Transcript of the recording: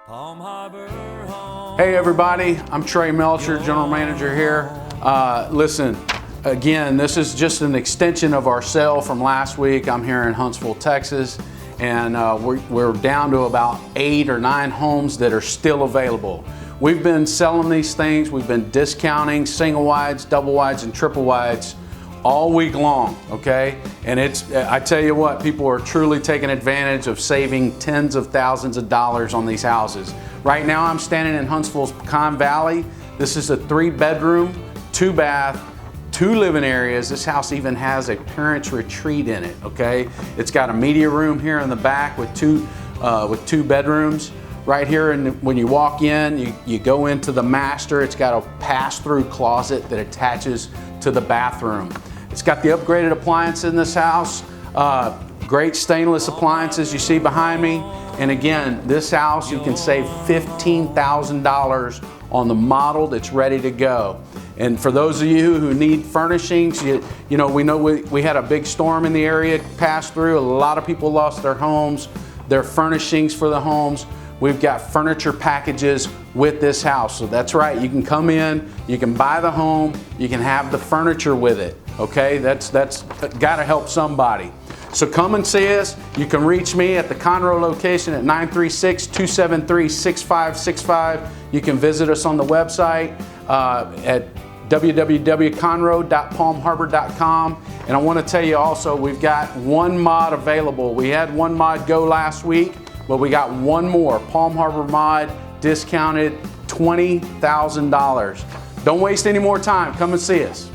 Hey everybody, I'm Trey Melcher, General Manager here. Listen, again, this is just an extension of our sale from last week. I'm here in Huntsville, Texas, and we're down to about 8 or 9 homes that are still available. We've been selling these things, we've been discounting single wides, double wides, and triple wides all week long, okay? And I tell you what, people are truly taking advantage of saving tens of thousands of dollars on these houses. Right now I'm standing in Huntsville's Pecan Valley. This is a 3-bedroom, 2-bath, 2 living areas. This house even has a parents retreat in it, okay? It's got a media room here in the back with two bedrooms. Right here, and when you walk in, you go into the master. It's got a pass-through closet that attaches to the bathroom. It's got the upgraded appliance in this house, great stainless appliances you see behind me. And again, this house, you can save $15,000 on the model that's ready to go. And for those of you who need furnishings, you know we had a big storm in the area pass through. A lot of people lost their homes, their furnishings for the homes. We've got furniture packages with this house. So that's right, you can come in, you can buy the home, you can have the furniture with it, okay? That's gotta help somebody. So come and see us. You can reach me at the Conroe location at 936-273-6565. You can visit us on the website at www.conroe.palmharbor.com. And I wanna tell you also, we've got 1 mod available. We had 1 mod go last week, but we got 1 more, Palm Harbor mod, discounted $20,000. Don't waste any more time, come and see us.